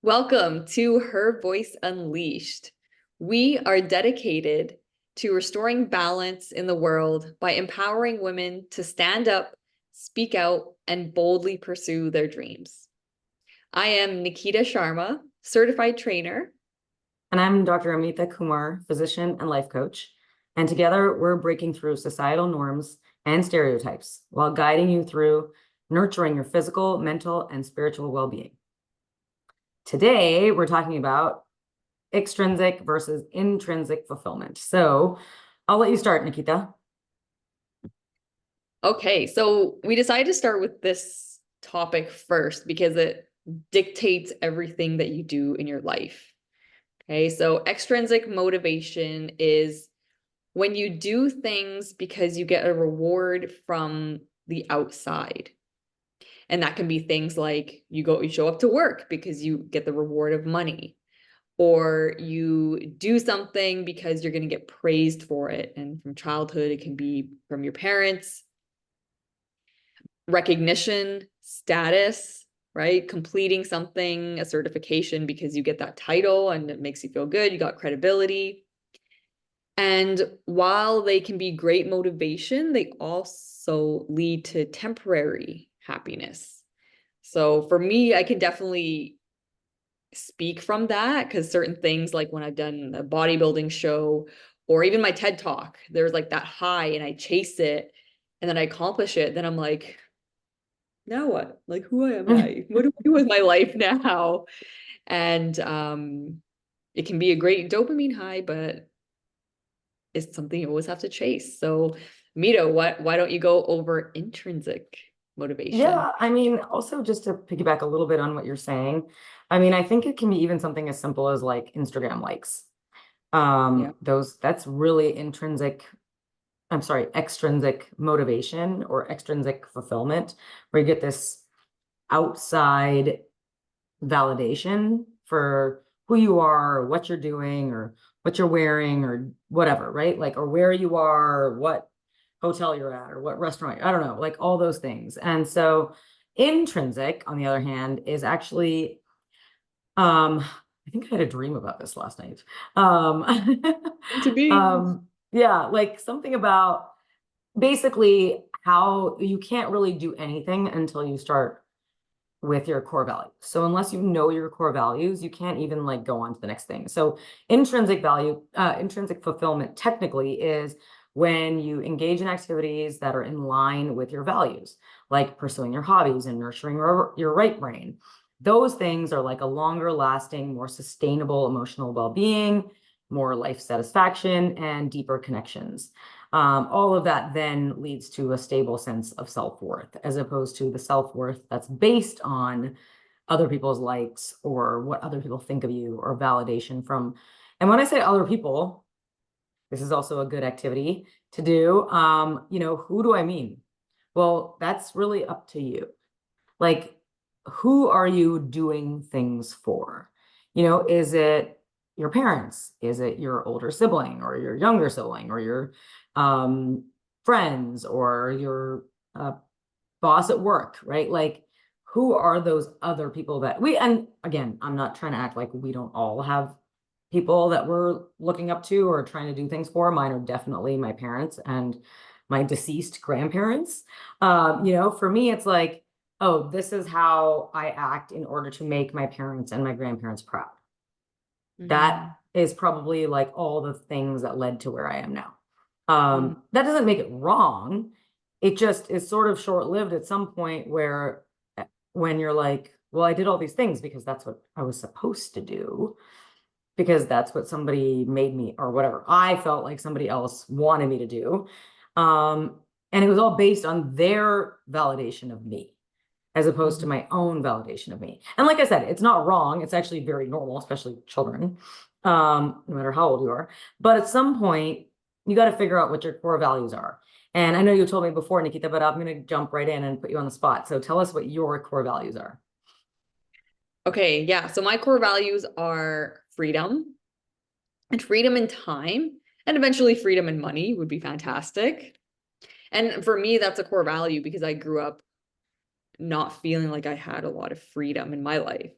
Welcome to Her Voice Unleashed. We are dedicated to restoring balance in the world by empowering women to stand up, speak out, and boldly pursue their dreams. I am Nikita Sharma, certified trainer. And I'm Dr. Amita Kumar, physician and life coach. And together we're breaking through societal norms and stereotypes while guiding you through nurturing your physical, mental, and spiritual well-being. Today, we're talking about extrinsic versus intrinsic fulfillment. So I'll let you start, Nikita. Okay, so we decided to start with this topic first because it dictates everything that you do in your life. Okay, so extrinsic motivation is when you do things because you get a reward from the outside. And that can be things like you show up to work because you get the reward of money, or you do something because you're going to get praised for it. And from childhood, it can be from your parents, recognition, status, right? Completing something, a certification because you get that title and it makes you feel good. You got credibility. And while they can be great motivation, they also lead to temporary happiness. So for me, I can definitely speak from that because certain things, like when I've done a bodybuilding show or even my TED talk, there's like that high and I chase it and then I accomplish it. Then I'm like, now what? Like, who am I? What do I do with my life now? And it can be a great dopamine high, but it's something you always have to chase. So, Mito, why don't you go over intrinsic motivation? Yeah, I mean, also just to piggyback a little bit on what you're saying, I mean, I think it can be even something as simple as like Instagram likes. Yeah. That's really extrinsic motivation or extrinsic fulfillment, where you get this outside validation for who you are, or what you're doing, or what you're wearing, or whatever, right? Like, or where you are, or what hotel you're at, or what restaurant, I don't know, like all those things. And so intrinsic, on the other hand, is actually, I think I had a dream about this last night. To be. Yeah, like something about basically how you can't really do anything until you start with your core values. So unless you know your core values, you can't even like go on to the next thing. So intrinsic fulfillment technically is when you engage in activities that are in line with your values, like pursuing your hobbies and nurturing your right brain. Those things are like a longer lasting, more sustainable emotional well-being, more life satisfaction, and deeper connections. All of that then leads to a stable sense of self-worth, as opposed to the self-worth that's based on other people's likes or what other people think of you or validation from. And when I say other people, this is also a good activity to do. Who do I mean? Well, that's really up to you. Like, who are you doing things for? Is it your parents? Is it your older sibling or your younger sibling or your friends or your boss at work, right? Like, who are those other people and again, I'm not trying to act like we don't all have people that we're looking up to or trying to do things for. Mine are definitely my parents and my deceased grandparents. For me, it's like, oh, this is how I act in order to make my parents and my grandparents proud. That is probably like all the things that led to where I am now. That doesn't make it wrong. It just is sort of short-lived at some point where when you're like, well, I did all these things because that's what I was supposed to do, because that's what somebody made me or whatever. I felt like somebody else wanted me to do. And it was all based on their validation of me, as opposed to my own validation of me. And like I said, it's not wrong. It's actually very normal, especially children, no matter how old you are. But at some point, you got to figure out what your core values are. And I know you told me before, Nikita, but I'm going to jump right in and put you on the spot. So tell us what your core values are. Okay, yeah. So my core values are freedom and freedom in time, and eventually freedom in money would be fantastic. And for me, that's a core value because I grew up not feeling like I had a lot of freedom in my life.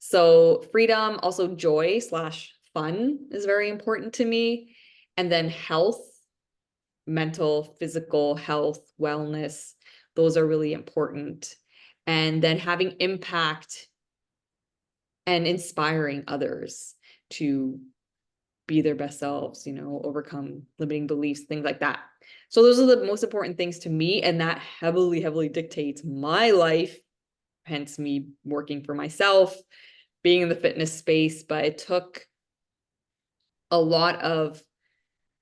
So freedom, also joy slash fun is very important to me. And then health, mental, physical health, wellness, those are really important. And then having impact and inspiring others to be their best selves, overcome limiting beliefs, things like that. So those are the most important things to me. And that heavily, heavily dictates my life, hence me working for myself, being in the fitness space. But it took a lot of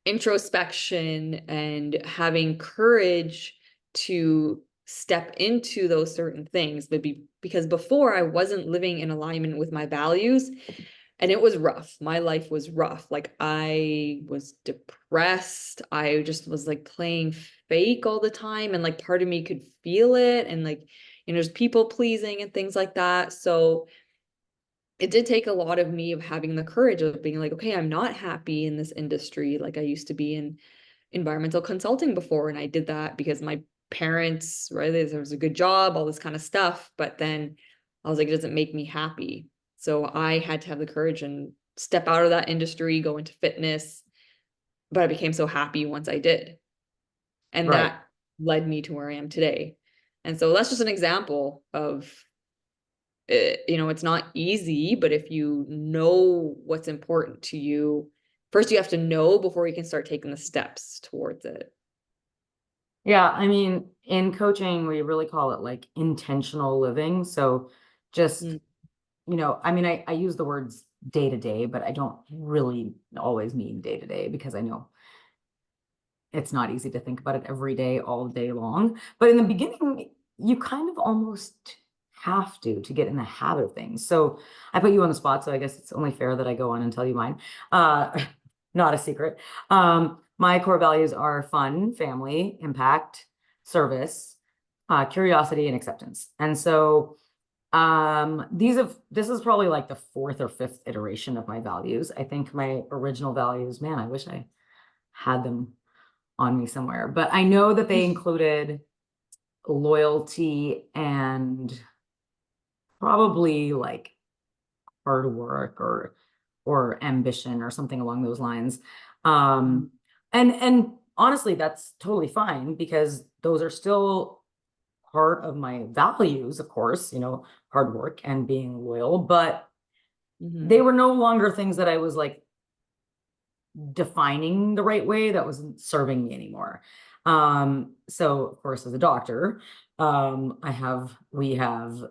introspection and having courage to step into those certain things. But because before I wasn't living in alignment with my values, and it was rough. My life was rough. Like I was depressed. I just was like playing fake all the time. And like part of me could feel it. And like, there's people pleasing and things like that. So it did take a lot of me of having the courage of being like, okay, I'm not happy in this industry. Like I used to be in environmental consulting before. And I did that because my parents, right, there was a good job, all this kind of stuff. But then I was like, it doesn't make me happy. So I had to have the courage and step out of that industry, go into fitness. But I became so happy once I did. And Right. that led me to where I am today. And so that's just an example of it's not easy, but if you know what's important to you, first you have to know before you can start taking the steps towards it. Yeah, I mean, in coaching, we really call it like intentional living. So just, Mm, I mean, I use the words day to day, but I don't really always mean day to day because I know it's not easy to think about it every day, all day long. But in the beginning, you kind of almost have to get in the habit of things. So I put you on the spot, so I guess it's only fair that I go on and tell you mine. Not a secret. My core values are fun, family, impact, service, curiosity, and acceptance. And so this is probably like the fourth or fifth iteration of my values. I think my original values, man, I wish I had them on me somewhere, but I know that they included loyalty and probably like hard work or ambition or something along those lines. mm, Um, and honestly, that's totally fine because those are still part of my values, of course, hard work and being loyal, but they mhm, were no longer things that I was like defining the right way that wasn't serving me anymore. So of course, as a doctor, we have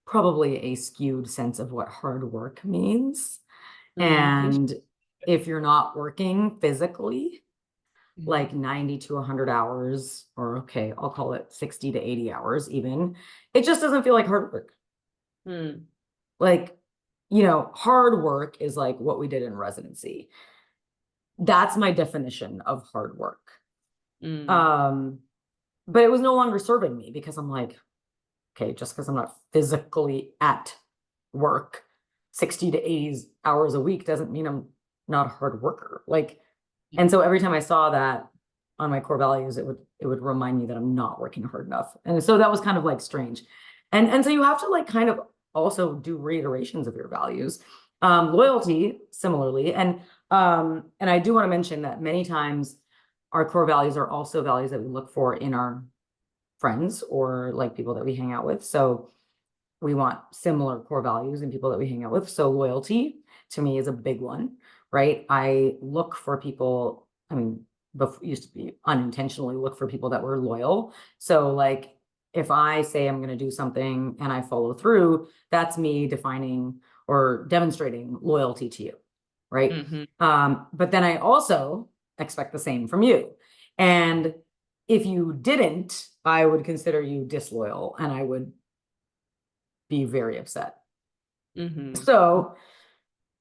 probably a skewed sense of what hard work means. mhm, And if you're not working physically, mhm, like 90 to 100 hours, or okay, I'll call it 60 to 80 hours even, it just doesn't feel like hard work. mm, Like, hard work is like what we did in residency. That's my definition of hard work. mm, Um, but it was no longer serving me because I'm like, okay, just because I'm not physically at work 60 to 80 hours a week doesn't mean I'm not a hard worker. Like, yeah, and so every time I saw that on my core values, it would remind me that I'm not working hard enough. And so that was kind of like strange. And so you have to like kind of also do reiterations of your values. Loyalty, similarly. And I do want to mention that many times our core values are also values that we look for in our friends or like people that we hang out with. So we want similar core values in people that we hang out with. So loyalty to me is a big one, right? I look for people, I mean, before used to be unintentionally look for people that were loyal. So like if I say I'm going to do something and I follow through, that's me defining or demonstrating loyalty to you, right? mhm, But then I also expect the same from you. And if you didn't, I would consider you disloyal and I would be very upset. mhm. So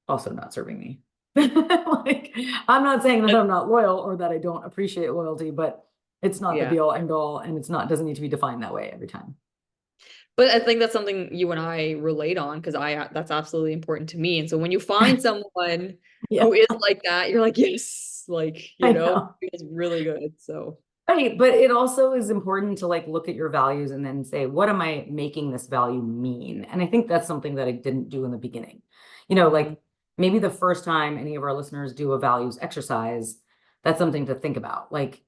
also not serving me. Like, I'm not saying that I'm not loyal or that I don't appreciate loyalty, but it's not the Yeah. be all end all, and doesn't need to be defined that way every time. But I think that's something you and I relate on because that's absolutely important to me. And so when you find someone Yeah, who is like that, you're like, yes, like, I know. it feels really good. So Right, but it also is important to like look at your values and then say, what am I making this value mean? And I think that's something that I didn't do in the beginning. Mm, Like maybe the first time any of our listeners do a values exercise, that's something to think about. Like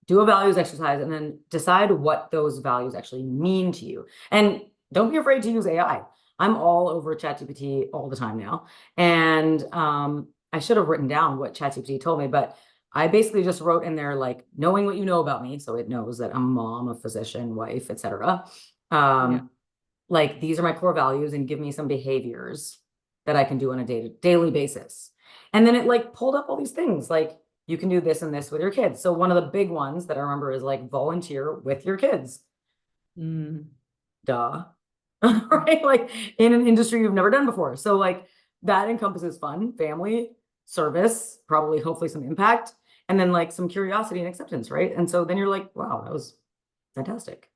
do a values exercise and then decide what those values actually mean to you. And don't be afraid to use AI. I'm all over ChatGPT all the time now. And I should have written down what ChatGPT told me, but I basically just wrote in there like knowing what you know about me, so it knows that I'm a mom, a physician, wife, etc. yeah. Like these are my core values, and give me some behaviors that I can do on a daily basis. And then it like pulled up all these things like you can do this and this with your kids. So one of the big ones that I remember is like volunteer with your kids. Mm, Duh. Right? Like in an industry you've never done before. So like that encompasses fun, family, service, probably hopefully some impact, and then like some curiosity and acceptance, right? And so then you're like, wow, that was fantastic.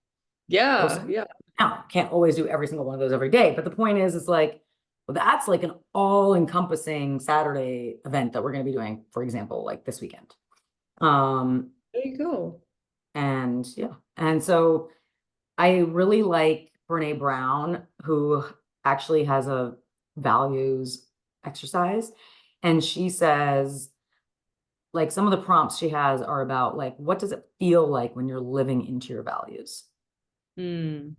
yeah, Awesome. yeah. Now, can't always do every single one of those every day, but the point is, it's like, well, that's like an all-encompassing Saturday event that we're going to be doing, for example, like this weekend. Um, There you go. and yeah, and so I really like Brene Brown, who actually has a values exercise. And she says, like, some of the prompts she has are about, like, what does it feel like when you're living into your values? Mm,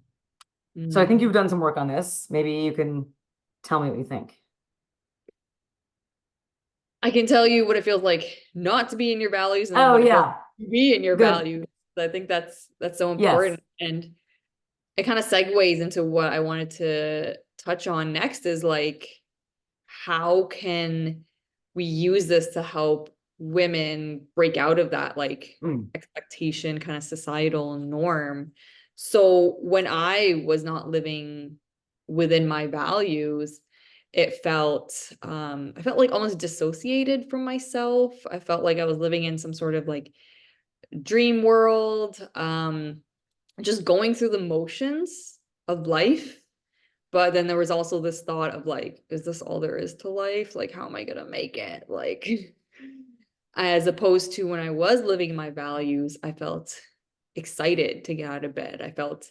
So I think you've mm. done some work on this. Maybe you can tell me what you think. I can tell you what it feels like not to be in your values and then Oh, what it feels yeah. like to be in your Good. values. I think that's so Yes. important. And it kind of segues into what I wanted to touch on next is like, how can we use this to help women break out of that like Mm, expectation kind of societal norm? So when I was not living within my values, I felt like almost dissociated from myself. I felt like I was living in some sort of like dream world, just going through the motions of life. But then there was also this thought of like, is this all there is to life? Like, how am I gonna make it? Like, as opposed to when I was living my values, I felt excited to get out of bed. I felt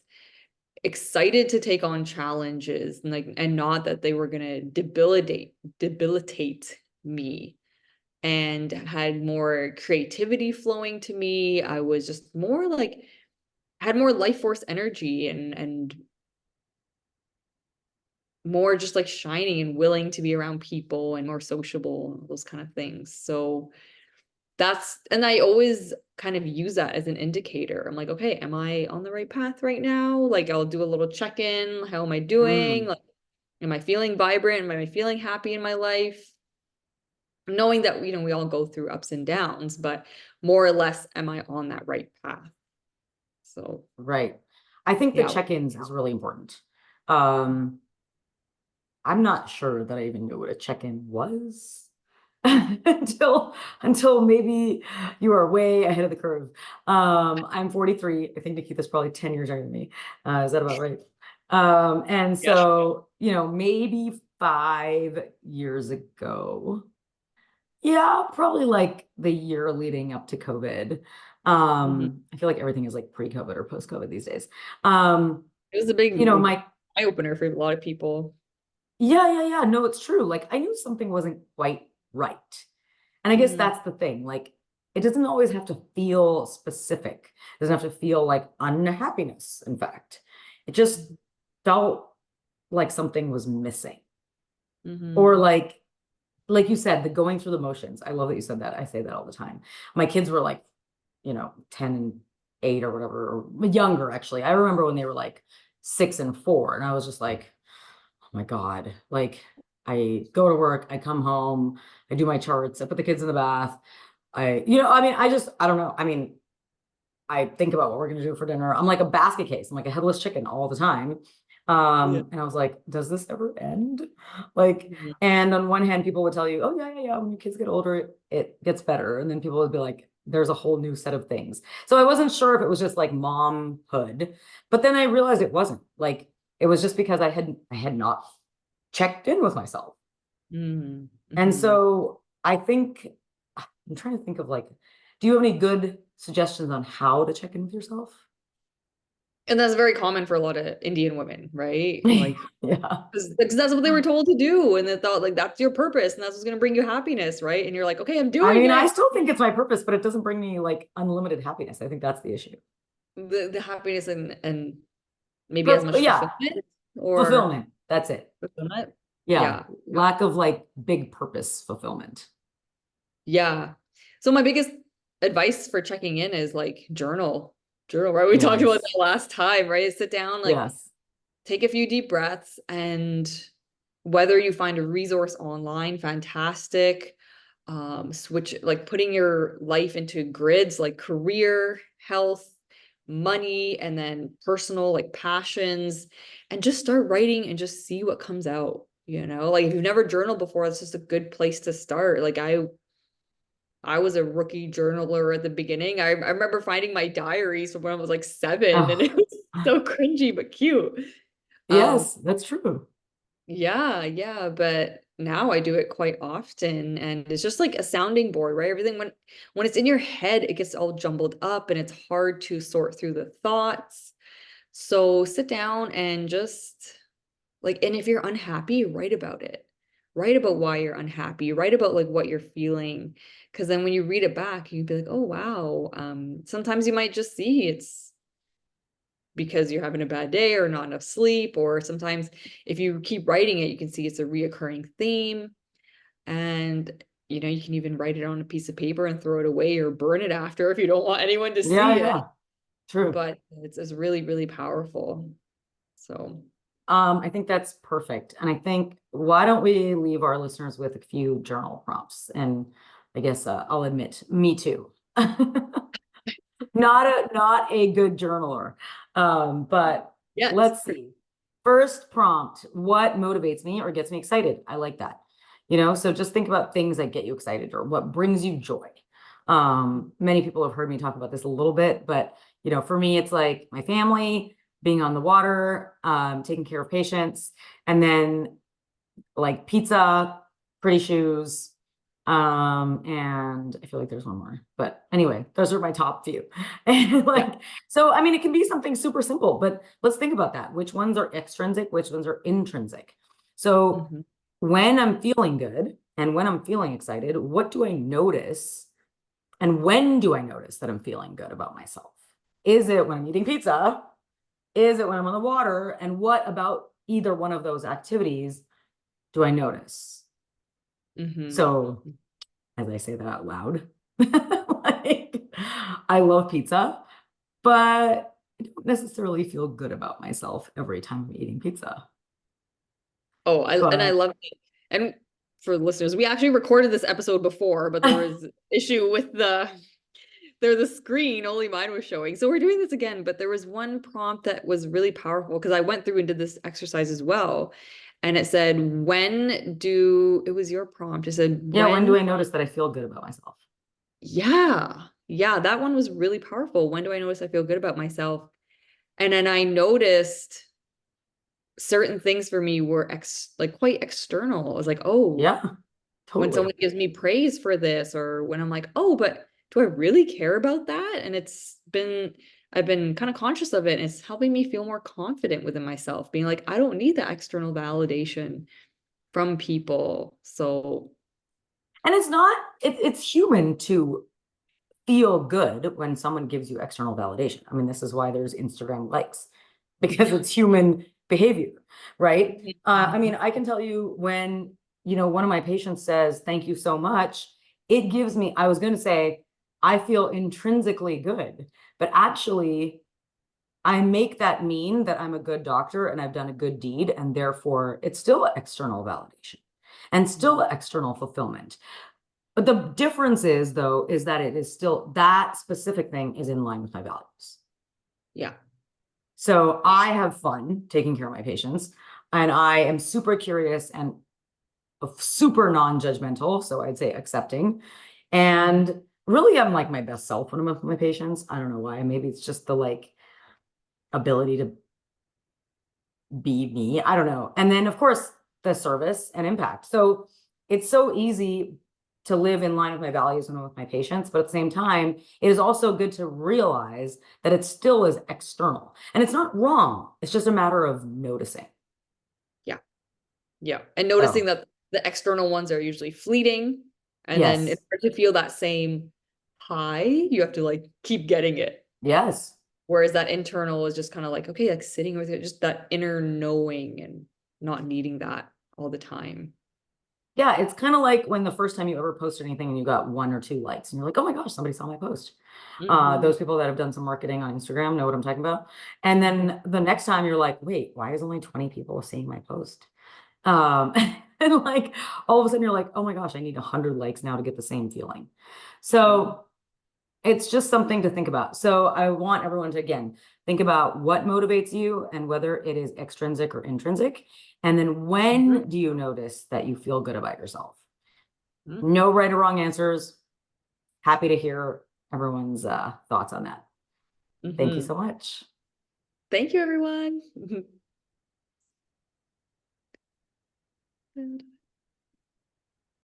excited to take on challenges and like, and not that they were gonna debilitate me, and had more creativity flowing to me. I was just more like, had more life force energy and more just like shining and willing to be around people and more sociable, those kind of things. So and I always kind of use that as an indicator. I'm like, okay, am I on the right path right now? Like I'll do a little check-in. How am I doing? mm, Like, am I feeling vibrant? Am I feeling happy in my life? Knowing that, we all go through ups and downs, but more or less, am I on that right path? So right. I think the yeah. check-ins is really important. Um, I'm not sure that I even knew what a check-in was until maybe you are way ahead of the curve. I'm 43. I think Nikita's probably 10 years younger than me. Is that about right? And Yeah. so, maybe 5 years ago. Yeah, probably like the year leading up to COVID. Mhm. I feel like everything is like pre-COVID or post-COVID these days. Um, It was a big my eye opener for a lot of people. Yeah. No, it's true. Like I knew something wasn't quite right. And I guess Mhm. that's the thing. Like it doesn't always have to feel specific. It doesn't have to feel like unhappiness, in fact. It just felt like something was missing. Or Mhm. like you said, the going through the motions. I love that you said that. I say that all the time. My kids were like, 10 and 8 or whatever, or younger actually. I remember when they were like 6 and 4, and I was just like, oh my God. Like I go to work, I come home, I do my charts, I put the kids in the bath. I don't know. I mean, I think about what we're going to do for dinner. I'm like a basket case. I'm like a headless chicken all the time. Yeah. And I was like, does this ever end? Like, Mhm. and on one hand, people would tell you, oh yeah. When your kids get older, it gets better. And then people would be like, there's a whole new set of things. So I wasn't sure if it was just like momhood, but then I realized it wasn't. Like, it was just because I had not checked in with myself. Mhm. And Mhm. so I think I'm trying to think of like, do you have any good suggestions on how to check in with yourself? And that's very common for a lot of Indian women, right? Like, Yeah. because that's what they were told to do. And they thought like that's your purpose and that's what's going to bring you happiness, right? And you're like, okay, I'm I doing mean, I it. still think it's my purpose, but it doesn't bring me like unlimited happiness. I think that's the issue. The happiness and maybe as much Yeah, fulfillment or fulfillment. That's it. fulfillment. Yeah. Yeah. Lack of like big purpose fulfillment. Yeah. So my biggest advice for checking in is like journal. Journal, right? We talked about Yes. that last time, right? Sit down, like Yes. take a few deep breaths, and whether you find a resource online, fantastic. Switch like putting your life into grids like career, health, money, and then personal like passions, and just start writing and just see what comes out. Like if you've never journaled before, it's just a good place to start. Like I was a rookie journaler at the beginning. I remember finding my diaries from when I was like 7, and Oh, it was so cringy but cute. Um, yes, that's true. yeah, but now I do it quite often, and it's just like a sounding board, right? Everything when it's in your head, it gets all jumbled up and it's hard to sort through the thoughts. So sit down and just like, and if you're unhappy, write about it. Write about why you're unhappy. Write about like what you're feeling. Because then when you read it back, you'd be like, oh wow. Sometimes you might just see it's because you're having a bad day or not enough sleep, or sometimes if you keep writing it, you can see it's a reoccurring theme. And you can even write it on a piece of paper and throw it away or burn it after if you don't want anyone to Yeah, see it. yeah, true. But it's really, really powerful. So I think that's perfect. And I think why don't we leave our listeners with a few journal prompts? And I guess I'll admit, me too. Not a good journaler. But yes. let's see. First prompt, what motivates me or gets me excited? I like that. So just think about things that get you excited or what brings you joy. Many people have heard me talk about this a little bit, but for me, it's like my family, being on the water, taking care of patients, and then like pizza, pretty shoes, and I feel like there's one more, but anyway, those are my top few. And Yeah. so I mean, it can be something super simple, but let's think about that. Which ones are extrinsic, which ones are intrinsic? So Mhm. when I'm feeling good and when I'm feeling excited, what do I notice? And when do I notice that I'm feeling good about myself? Is it when I'm eating pizza? Is it when I'm on the water? And what about either one of those activities do I notice? Mhm. So as I say that out loud, like I love pizza, but I don't necessarily feel good about myself every time I'm eating pizza. Oh, I But love it. And for listeners, we actually recorded this episode before, but there was issue with the screen, only mine was showing. So we're doing this again, but there was one prompt that was really powerful because I went through and did this exercise as well. And it said, it was your prompt. It said, yeah, when do I notice that I feel good about myself? yeah, that one was really powerful. When do I notice I feel good about myself? And then I noticed certain things for me were like quite external. I was like, oh, Yeah, when totally. someone gives me praise for this, or when I'm like, oh, but do I really care about that? And I've been kind of conscious of it. And it's helping me feel more confident within myself, being like, I don't need that external validation from people. So, And it's not, it's human to feel good when someone gives you external validation. I mean, this is why there's Instagram likes, because yeah. it's human behavior, right? I Mhm. mean, I can tell you when, one of my patients says, thank you so much, it gives me, I was going to say, I feel intrinsically good, but actually, I make that mean that I'm a good doctor and I've done a good deed, and therefore it's still external validation and still external fulfillment. But the difference is, though, is that it is still that specific thing is in line with my values. Yeah. So I have fun taking care of my patients, and I am super curious and super non-judgmental. So I'd say accepting. And really, I'm like my best self when I'm with my patients. I don't know why. Maybe it's just the like ability to be me. I don't know. And then, of course, the service and impact. So it's so easy to live in line with my values and with my patients. But at the same time, it is also good to realize that it still is external. And it's not wrong. It's just a matter of noticing. Yeah. Yeah. And noticing So, that the external ones are usually fleeting. And then in yes. order to feel that same high, you have to like keep getting it. Yes. Whereas that internal is just kind of like, okay, like sitting with it, just that inner knowing and not needing that all the time. Yeah, it's kind of like when the first time you ever posted anything and you got 1 or 2 likes and you're like, oh my gosh, somebody saw my post. Mhm. Those people that have done some marketing on Instagram know what I'm talking about. And then the next time you're like, wait, why is only 20 people seeing my post? Um, and like all of a sudden you're like, oh my gosh, I need 100 likes now to get the same feeling. Mhm. So it's just something to think about. So I want everyone to, again, think about what motivates you and whether it is extrinsic or intrinsic. And then Mhm. when do you notice that you feel good about yourself? Mhm. No right or wrong answers. Happy to hear everyone's thoughts on that. Thank you Mhm. so much. Thank you, everyone. And